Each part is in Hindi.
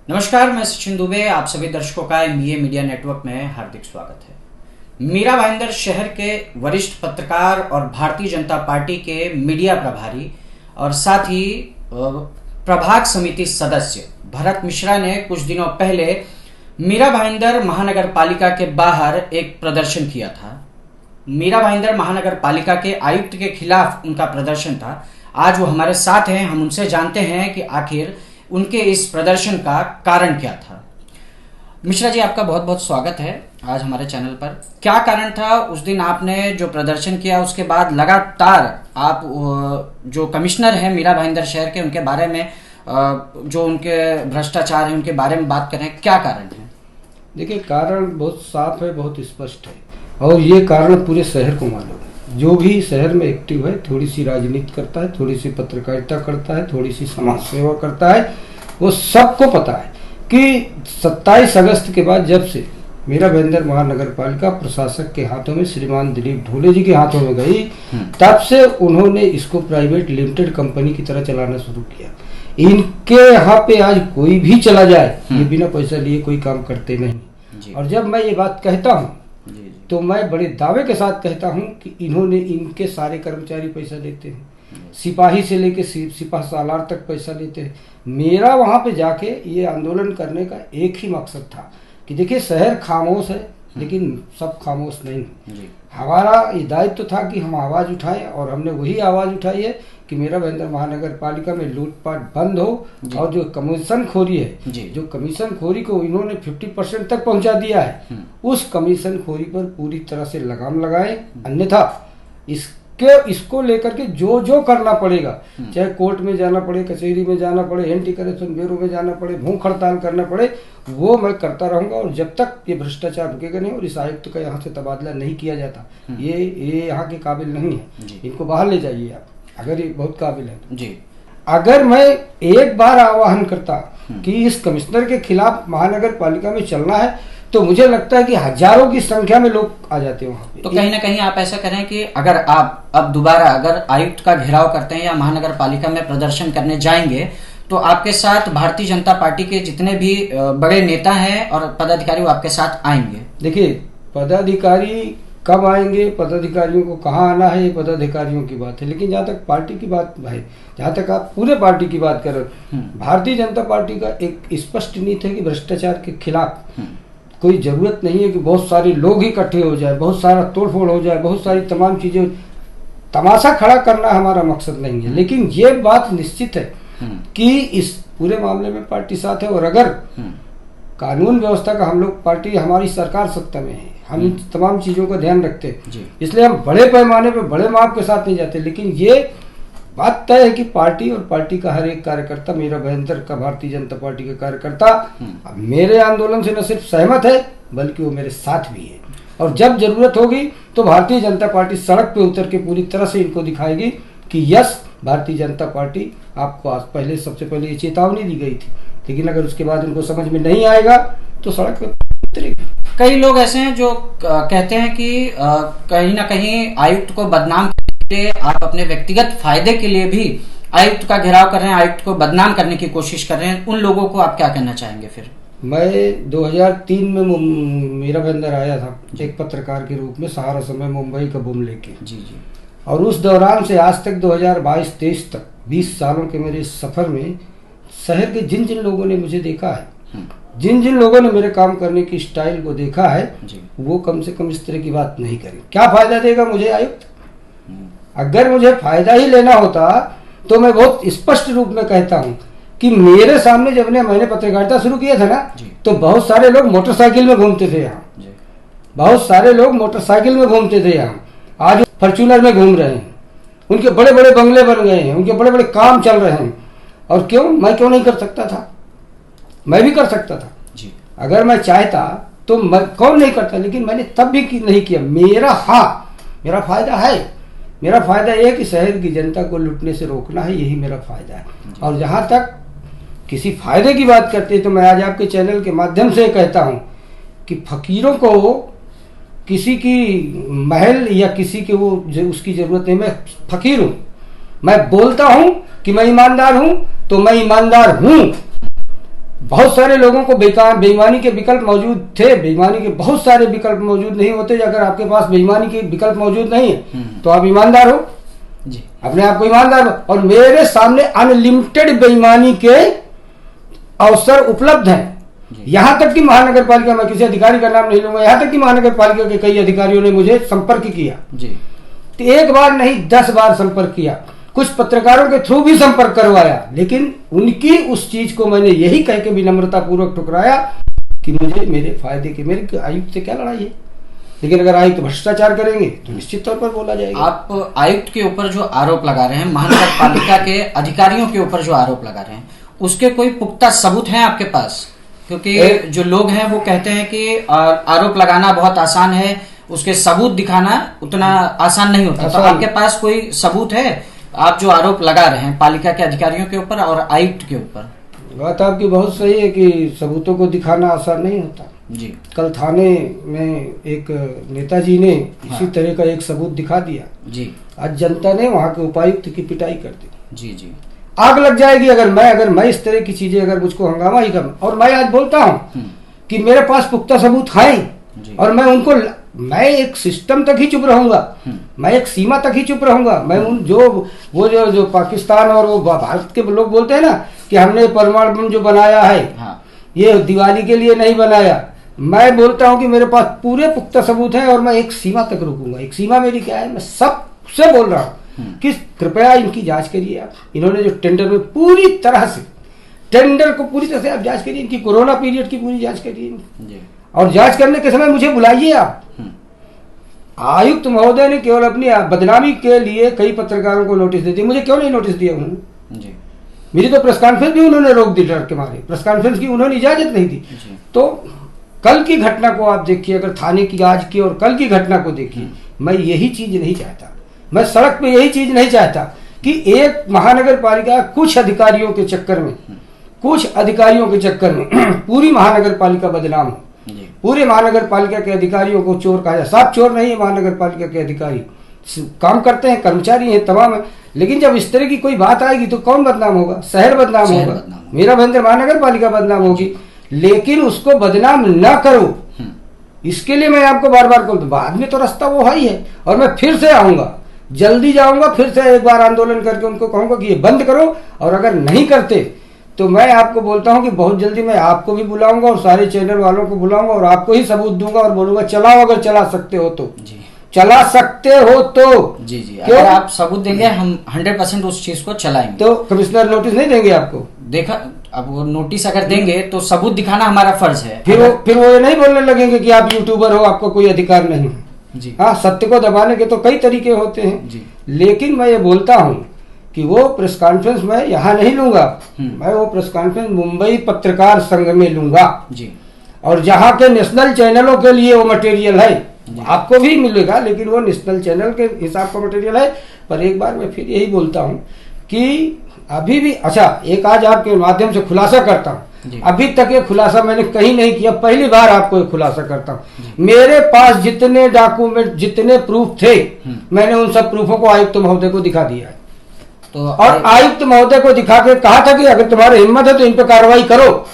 नमस्कार, मैं सचिन दुबे। आप सभी दर्शकों का एमबीए मीडिया नेटवर्क में हार्दिक स्वागत है। मीरा भाईंदर शहर के वरिष्ठ पत्रकार और भारतीय जनता पार्टी के मीडिया प्रभारी और साथ ही प्रभाग समिति सदस्य भरत मिश्रा ने कुछ दिनों पहले मीरा भाईंदर महानगर पालिका के बाहर एक प्रदर्शन किया था। मीरा भाईंदर महानगर पालिका के आयुक्त के खिलाफ उनका प्रदर्शन था। आज वो हमारे साथ हैं, हम उनसे जानते हैं कि आखिर उनके इस प्रदर्शन का कारण क्या था। मिश्रा जी, आपका बहुत बहुत स्वागत है आज हमारे चैनल पर। क्या कारण था उस दिन आपने जो प्रदर्शन किया, उसके बाद लगातार आप जो कमिश्नर हैं मीरा भाईंदर शहर के, उनके बारे में जो उनके भ्रष्टाचार है उनके बारे में बात कर रहे हैं, क्या कारण है? देखिए, कारण बहुत साफ है, बहुत स्पष्ट है और ये कारण पूरे शहर को मालूम है। जो भी शहर में एक्टिव है, थोड़ी सी राजनीति करता है, थोड़ी सी पत्रकारिता करता है, थोड़ी सी समाज सेवा करता है, वो सबको पता है कि 27 अगस्त के बाद जब से मीरा भाईंदर महानगर पालिका प्रशासक के हाथों में, श्रीमान दिलीप ढोले जी के हाथों में गई, तब से उन्होंने इसको प्राइवेट लिमिटेड कंपनी की तरह चलाना शुरू किया। इनके यहाँ पे आज कोई भी चला जाए, ये बिना पैसा लिए कोई काम करते नहीं। और जब मैं ये बात कहता हूँ तो मैं बड़े दावे के साथ कहता हूं कि इन्होंने, इनके सारे कर्मचारी पैसा लेते हैं, सिपाही से लेके सिपाही सालार तक पैसा लेते हैं। मेरा वहां पे जाके ये आंदोलन करने का एक ही मकसद था कि देखिए, शहर खामोश है लेकिन सब खामोश नहीं। हमारा ये दायित्व था कि हम आवाज उठाएं और हमने वही आवाज उठाई है कि मीरा भाईंदर महानगर पालिका में लूटपाट बंद हो और जो कमीशन खोरी है, जो कमीशन खोरी को इन्होंने 50% तक पहुंचा दिया है, उस कमीशन खोरी पर पूरी तरह से लगाम लगाए। अन्यथा इसको लेकर के जो जो करना पड़ेगा, चाहे कोर्ट में जाना पड़े, कचहरी में जाना पड़े, एंटी करप्शन ब्यूरो में जाना पड़े, भूख हड़ताल करना पड़े, वो मैं करता रहूंगा। और जब तक ये भ्रष्टाचार रुकेगा नहीं और इस आयुक्त का यहाँ से तबादला नहीं किया जाता, ये यहाँ के काबिल नहीं है, इनको बाहर ले जाइए आप, अगर ये बहुत काबिल है जी। अगर मैं एक बार आह्वान करता कि इस कमिश्नर के खिलाफ महानगर पालिका में चलना है, तो मुझे लगता है कि हजारों की संख्या में लोग आ जाते हैं वहां पे। तो कहीं ना कहीं आप ऐसा करें कि अगर आप अब दोबारा अगर आयुक्त का घेराव करते हैं या महानगर पालिका में प्रदर्शन करने जाएंगे, तो आपके साथ भारतीय जनता पार्टी के जितने भी बड़े नेता हैं और पदाधिकारी, वो आपके साथ आएंगे। देखिए, पदाधिकारी कब आएंगे, पदाधिकारियों को कहाँ आना है, ये पदाधिकारियों की बात है। लेकिन जहाँ तक पार्टी की बात है, जहाँ तक आप पूरे पार्टी की बात कर रहे हो, भारतीय जनता पार्टी का एक स्पष्ट नीति है कि भ्रष्टाचार के खिलाफ कोई जरूरत नहीं है कि बहुत सारे लोग इकट्ठे हो जाए, बहुत सारा तोड़फोड़ हो जाए, बहुत सारी तमाम चीजें, तमाशा खड़ा करना हमारा मकसद नहीं है। लेकिन ये बात निश्चित है कि इस पूरे मामले में पार्टी साथ है। और अगर कानून व्यवस्था का, हम लोग पार्टी, हमारी सरकार सत्ता में है, हम इन तमाम चीजों का ध्यान रखते हैं, इसलिए हम बड़े पैमाने पे बड़े माप के साथ नहीं जाते। लेकिन ये बात तय है कि पार्टी और पार्टी का हर एक कार्यकर्ता, मीरा भाईंदर का भारतीय जनता पार्टी का कार्यकर्ता अब मेरे आंदोलन से न सिर्फ सहमत है बल्कि वो मेरे साथ भी है। और जब जरूरत होगी तो भारतीय जनता पार्टी सड़क पे उतर के पूरी तरह से इनको दिखाएगी कि यस, भारतीय जनता पार्टी आपको आज पहले, सबसे पहले ये चेतावनी दी गई थी, लेकिन अगर उसके बाद इनको समझ में नहीं आएगा तो सड़क पे उतरेगी। कई लोग ऐसे हैं जो कहते हैं कि कहीं ना कहीं आयुक्त को बदनाम, आप अपने व्यक्तिगत फायदे के लिए भी आयुक्त का घेराव कर रहे हैं, आयुक्त को बदनाम करने की कोशिश कर रहे हैं। उन लोगों को आप क्या कहना चाहेंगे? फिर मैं 2003 में मीरा भाईंदर आया था एक पत्रकार के रूप में, सहारा समय मुंबई का बुम लेके। जी। और उस दौरान से आज तक 2022-23 तक 20 सालों के मेरे सफर में शहर के जिन जिन लोगों ने मुझे देखा है, जिन जिन लोगों ने मेरे काम करने की स्टाइल को देखा है, वो कम से कम इस तरह की बात नहीं करें। क्या फायदा देगा मुझे आयुक्त? अगर मुझे फायदा ही लेना होता तो मैं बहुत स्पष्ट रूप में कहता हूं कि मेरे सामने जब मैंने पत्रकारिता शुरू किया था ना, तो बहुत सारे लोग मोटरसाइकिल में घूमते थे यहाँ, बहुत सारे लोग मोटरसाइकिल में घूमते थे यहाँ, आज फॉर्च्यूनर में घूम रहे हैं, उनके बड़े बड़े बंगले बन गए हैं, उनके बड़े बड़े काम चल रहे हैं। और क्यों? मैं क्यों नहीं कर सकता था? मैं भी कर सकता था जी। अगर मैं चाहता तो मैं, कौन नहीं करता, लेकिन मैंने तब भी नहीं किया। मेरा फायदा है, मेरा फायदा यह है कि शहर की जनता को लूटने से रोकना है, यही मेरा फायदा है। और जहां तक किसी फायदे की बात करते हैं तो मैं आज आपके चैनल के माध्यम से कहता हूं कि फकीरों को किसी की महल या किसी के वो उसकी जरूरत नहीं। मैं फकीर हूं, मैं बोलता हूं कि मैं ईमानदार हूं तो मैं ईमानदार हूं, बहुत सारे लोगों को बेईमानी के विकल्प मौजूद थे, बेईमानी के बहुत सारे विकल्प मौजूद नहीं होते। अगर आपके पास बेईमानी के विकल्प मौजूद नहीं है तो आप ईमानदार हो जी, अपने आप को ईमानदार हो। और मेरे सामने अनलिमिटेड बेईमानी के अवसर उपलब्ध हैं। यहां तक कि महानगर पालिका, मैं किसी अधिकारी का नाम नहीं लूंगा, यहां तक कि महानगर पालिका के कई अधिकारियों ने मुझे संपर्क किया जी, तो एक बार नहीं 10 बार संपर्क किया, कुछ पत्रकारों के थ्रू भी संपर्क करवाया, लेकिन उनकी उस चीज को मैंने यही कह के विनम्रता पूर्वक ठुकराया कि मुझे मेरे फायदे के, मेरे आयुक्त से क्या लड़ाई है। लेकिन अगर आयुक्त भ्रष्टाचार करेंगे तो निश्चित तौर पर बोला जाएगा। आप आयुक्त के ऊपर जो आरोप लगा रहे हैं, महानगर पालिका के अधिकारियों के ऊपर जो आरोप लगा रहे हैं, उसके कोई पुख्ता सबूत हैं आपके पास? क्योंकि जो लोग हैं वो कहते हैं कि आरोप लगाना बहुत आसान है, उसके सबूत दिखाना उतना आसान नहीं होता। तो आपके पास कोई सबूत है? आप जो आरोप लगा रहे हैं पालिका के अधिकारियों के ऊपर और आयुक्त के ऊपर। बात आपकी बहुत सही है कि सबूतों को दिखाना आसान नहीं होता जी। कल थाने में एक नेताजी ने इसी तरह का एक सबूत दिखा दिया जी। आज जनता ने वहां के उपायुक्त की पिटाई कर दी। जी जी। आग लग जाएगी अगर मैं इस तरह की चीजें, अगर मुझको हंगामा ही कर। और मैं आज बोलता हूं कि मेरे पास पुख्ता सबूत हैं और मैं एक सिस्टम तक ही चुप रहूंगा, मैं एक सीमा तक ही चुप रहूंगा। मैं उन जो पाकिस्तान और वो भारत के लोग बोलते हैं ना कि हमने परमाणु बम जो बनाया है ये दिवाली के लिए नहीं बनाया, मैं बोलता हूं कि मेरे पास पूरे पुख्ता सबूत हैं और मैं एक सीमा तक रुकूंगा। एक सीमा मेरी क्या है, मैं सबसे बोल रहा हूं कि कृपया इनकी जांच करिए आप। इन्होंने जो टेंडर में पूरी तरह से टेंडर को पूरी तरह से आप जांच करिए, इनकी कोरोना पीरियड की पूरी जांच करिए और जांच करने के समय मुझे बुलाइए आप। आयुक्त महोदय ने केवल अपनी बदनामी के लिए कई पत्रकारों को नोटिस दे दिया, मुझे क्यों नहीं नोटिस दिया उन्होंने? मेरी तो प्रेस कॉन्फ्रेंस भी उन्होंने रोक दी डर के मारे, प्रेस कॉन्फ्रेंस की उन्होंने इजाजत नहीं दी। तो कल की घटना को आप देखिए, अगर थाने की आज की और कल की घटना को देखिए, मैं यही चीज नहीं चाहता, मैं सड़क पे यही चीज नहीं चाहता कि एक महानगर पालिका कुछ अधिकारियों के चक्कर में पूरी महानगर पालिका बदनाम हो, पूरे महानगर पालिका के अधिकारियों को चोर कहा जाए। साफ चोर नहीं है महानगर पालिका के अधिकारी, काम करते हैं, कर्मचारी हैं, तमाम है। लेकिन जब इस तरह की कोई बात आएगी तो कौन बदनाम होगा? शहर बदनाम होगा, मेरा भाईंदर महानगर पालिका बदनाम होगी। लेकिन उसको बदनाम न करो, इसके लिए मैं आपको बार बार कहूँ, बाद में तो रास्ता वो ही है। और मैं फिर से आऊंगा, जल्दी जाऊंगा, फिर से एक बार आंदोलन करके उनको कहूंगा कि ये बंद करो। और अगर नहीं करते तो मैं आपको बोलता हूं कि बहुत जल्दी मैं आपको भी बुलाऊंगा और सारे चैनल वालों को बुलाऊंगा और आपको ही सबूत दूंगा और बोलूंगा चलाओ, अगर चला सकते हो तो चला सकते हो तो जी। अगर आप सबूत देंगे हम 100% उस चीज को चलाएंगे। तो कमिश्नर नोटिस नहीं देंगे आपको? देखा, अब वो नोटिस अगर देंगे तो सबूत दिखाना हमारा फर्ज है। फिर वो ये नहीं बोलने लगेंगे कि आप यूट्यूबर हो, आपको कोई अधिकार नहीं है जी। हाँ, सत्य को दबाने के तो कई तरीके होते हैं जी। लेकिन मैं ये बोलता हूँ कि वो प्रेस कॉन्फ्रेंस मैं यहाँ नहीं लूंगा, मैं वो प्रेस कॉन्फ्रेंस मुंबई पत्रकार संघ में लूंगा जी। और जहाँ के नेशनल चैनलों के लिए वो मटेरियल है, आपको भी मिलेगा, लेकिन वो नेशनल चैनल के हिसाब का मटेरियल है। पर एक बार मैं फिर यही बोलता हूँ कि अभी भी, अच्छा एक आज आपके माध्यम से खुलासा करता हूँ, अभी तक ये खुलासा मैंने कहीं नहीं किया, पहली बार आपको ये खुलासा करता हूँ। मेरे पास जितने डॉक्यूमेंट, जितने प्रूफ थे, मैंने उन सब प्रूफों को आयुक्त महोदय को दिखा दिया है। तो और आयुक्त महोदय को दिखा के कहा था कि अगर तुम्हारी हिम्मत है तो इन पर कार्रवाई करो।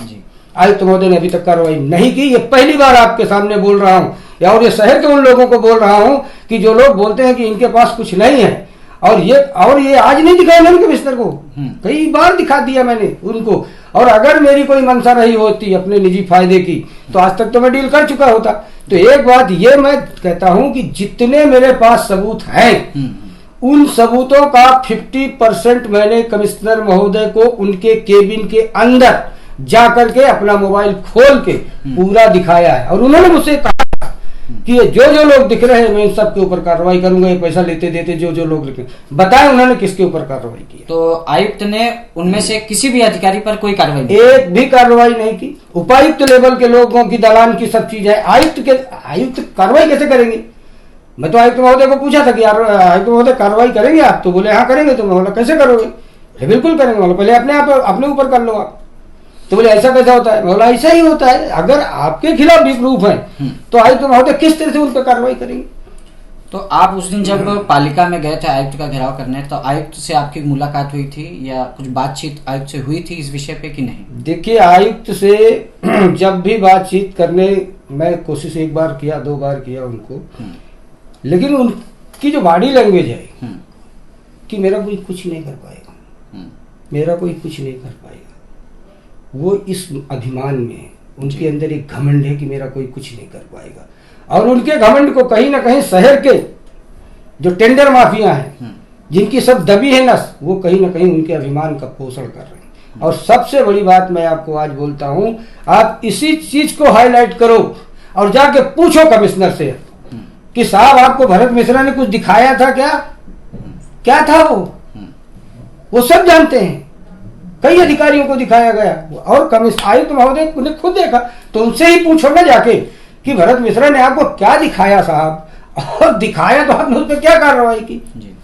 आयुक्त महोदय ने अभी तक कार्रवाई नहीं की। ये पहली बार आपके सामने बोल रहा हूँ, और ये शहर के उन लोगों को बोल रहा हूँ कि जो लोग बोलते हैं कि इनके पास कुछ नहीं है, और ये आज नहीं दिखाया मैंने कमिश्नर को, कई बार दिखा दिया मैंने उनको। और अगर मेरी कोई मंशा रही होती अपने निजी फायदे की तो आज तक तो मैं डील कर चुका होता। तो एक बात ये मैं कहता हूँ कि जितने मेरे पास सबूत हैं, उन सबूतों का 50% मैंने कमिश्नर महोदय को उनके केबिन के अंदर जा करके अपना मोबाइल खोल के पूरा दिखाया है। और उन्होंने मुझसे कहा कि जो लोग दिख रहे हैं मैं इन सब के ऊपर कार्रवाई करूंगा, ये पैसा लेते देते जो लोग लिखे, बताएं उन्होंने किसके ऊपर कार्रवाई की। तो आयुक्त ने उनमें से किसी भी अधिकारी पर कोई कार्रवाई नहीं, एक भी कार्रवाई नहीं की। उपायुक्त लेवल के लोगों की दलान की सब चीज है, आयुक्त कार्रवाई कैसे करेंगे? मैं तो आयुक्त महोदय को पूछा था कि यार आयुक्त महोदय कार्रवाई करेंगे आप? तो बोले हाँ करेंगे। तो मैं बोला कैसे करोगे? बिल्कुल करेंगे। बोला पहले अपने ऊपर कर लो आप। तो बोले ऐसा कैसा होता है? बोला ऐसा ही होता है, अगर आपके खिलाफ भी प्रूफ है तो आयुक्त महोदय किस तरह से उन पर कार्रवाई करेंगे? तो आप उस दिन जब पालिका में गए थे आयुक्त का घेराव करने, तो आयुक्त से आपकी मुलाकात हुई थी या कुछ बातचीत आयुक्त से हुई थी इस विषय पे कि नहीं? देखिए, आयुक्त से जब भी बातचीत करने मैं कोशिश एक बार किया, 2 बार किया उनको, लेकिन उनकी जो बॉडी लैंग्वेज है कि मेरा कोई कुछ नहीं कर पाएगा, मेरा कोई कुछ नहीं कर पाएगा, वो इस अभिमान में है। उनके अंदर एक घमंड है कि मेरा कोई कुछ नहीं कर पाएगा, और उनके घमंड को कहीं ना कहीं शहर के जो टेंडर माफिया हैं, जिनकी सब दबी है नस, वो कहीं ना कहीं उनके अभिमान का पोषण कर रहे हैं। और सबसे बड़ी बात मैं आपको आज बोलता हूं, आप इसी चीज को हाईलाइट करो और जाके पूछो कमिश्नर से कि साहब आपको भरत मिश्रा ने कुछ दिखाया था क्या था वो सब जानते हैं। कई अधिकारियों को दिखाया गया और आयुक्त महोदय ने खुद देखा, तो उनसे ही पूछो ना जाके कि भरत मिश्रा ने आपको क्या दिखाया साहब, और दिखाया तो आपने उस पर क्या कार्रवाई की। जी,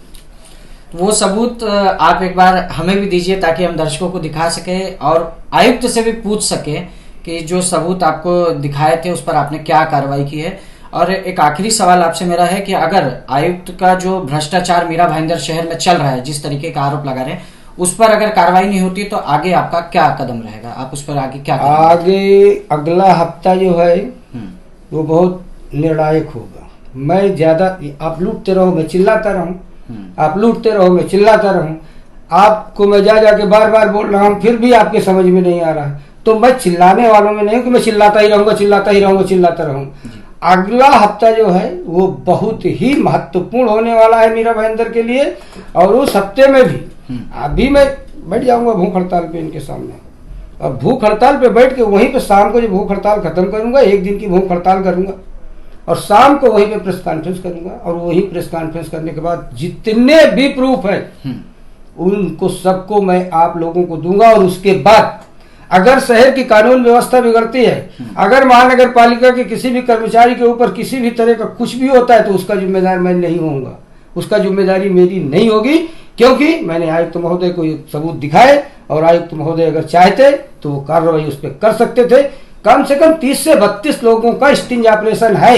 वो सबूत आप एक बार हमें भी दीजिए ताकि हम दर्शकों को दिखा सके और आयुक्त से भी पूछ सके कि जो सबूत आपको दिखाए थे उस पर आपने क्या कार्रवाई की है। और एक आखिरी सवाल आपसे मेरा है कि अगर आयुक्त का जो भ्रष्टाचार मीरा भाईंदर शहर में चल रहा है, जिस तरीके का आरोप लगा रहे हैं, उस पर अगर कार्रवाई नहीं होती तो आगे आपका क्या कदम रहेगा? आप उस पर आगे क्या करेंगे? आगे अगला हफ्ता जो है वो बहुत निर्णायक होगा। मैं ज्यादा, आप लूटते रहो मैं चिल्लाता रहूं, आप लूटते रहो मैं चिल्लाता रहूं, आपको मैं जाके बार बार बोल रहा हूं, फिर भी आपके समझ में नहीं आ रहा है, तो मैं चिल्लाने वालों में नहीं कि मैं चिल्लाता ही रहूंगा, चिल्लाता रहूंगा। अगला हफ्ता जो है वो बहुत ही महत्वपूर्ण होने वाला है मीरा भाईंदर के लिए, और उस हफ्ते में भी अभी मैं बैठ जाऊंगा भूख हड़ताल पे इनके सामने, और भूख हड़ताल पे बैठ के वहीं पे शाम को जो भूख हड़ताल खत्म करूंगा, 1 दिन की भूख हड़ताल करूंगा और शाम को वहीं पे प्रेस कॉन्फ्रेंस करूंगा, और वहीं प्रेस कॉन्फ्रेंस करने के बाद जितने भी प्रूफ है उनको सबको मैं आप लोगों को दूंगा। और उसके बाद अगर शहर की कानून व्यवस्था बिगड़ती है, अगर महानगर पालिका के किसी भी कर्मचारी के ऊपर किसी भी तरह का कुछ भी होता है, तो उसका जिम्मेदार मैं नहीं होऊंगा, उसका जिम्मेदारी मेरी नहीं होगी, क्योंकि मैंने आयुक्त महोदय को ये सबूत दिखाए, और आयुक्त महोदय अगर चाहते तो वो कार्रवाई उस पर कर सकते थे। कम से कम 30 से 32 लोगों का स्टिंग ऑपरेशन है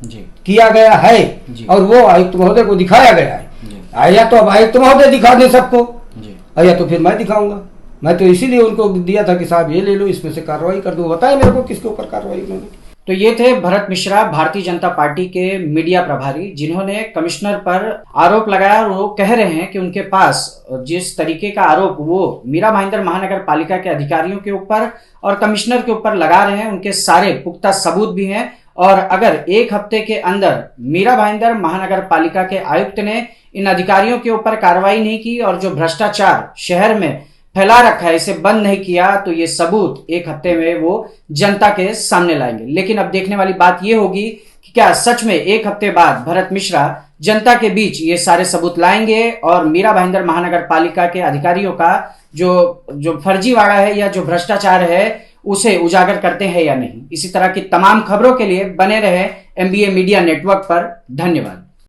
जी, किया गया है जी, और वो आयुक्त महोदय को दिखाया गया है। या तो अब आयुक्त महोदय दिखा दें सबको, या तो फिर मैं दिखाऊंगा। मैं तो इसीलिए उनको दिया था कि साहब ये ले लो, इसमें से कार्रवाई कर दो, बताए मेरे को किसके ऊपर कार्रवाई उन्होंने। तो ये थे भरत मिश्रा, भारतीय जनता पार्टी के मीडिया प्रभारी, जिन्होंने कमिश्नर पर आरोप लगाया और वो कह रहे हैं कि उनके पास जिस तरीके का आरोप वो मीरा भाईंदर महानगर पालिका के अधिकारियों के ऊपर और कमिश्नर के ऊपर लगा रहे हैं, उनके सारे पुख्ता सबूत भी हैं। और अगर 1 हफ्ते के अंदर मीरा भाईंदर महानगर पालिका के आयुक्त ने इन अधिकारियों के ऊपर कार्रवाई नहीं की और जो भ्रष्टाचार शहर में फैला रखा है इसे बंद नहीं किया, तो ये सबूत 1 हफ्ते में वो जनता के सामने लाएंगे। लेकिन अब देखने वाली बात ये होगी कि क्या सच में 1 हफ्ते बाद भरत मिश्रा जनता के बीच ये सारे सबूत लाएंगे और मीरा भाईंदर महानगर पालिका के अधिकारियों का जो फर्जीवाड़ा है या जो भ्रष्टाचार है उसे उजागर करते हैं या नहीं। इसी तरह की तमाम खबरों के लिए बने रहे MBA मीडिया नेटवर्क पर। धन्यवाद।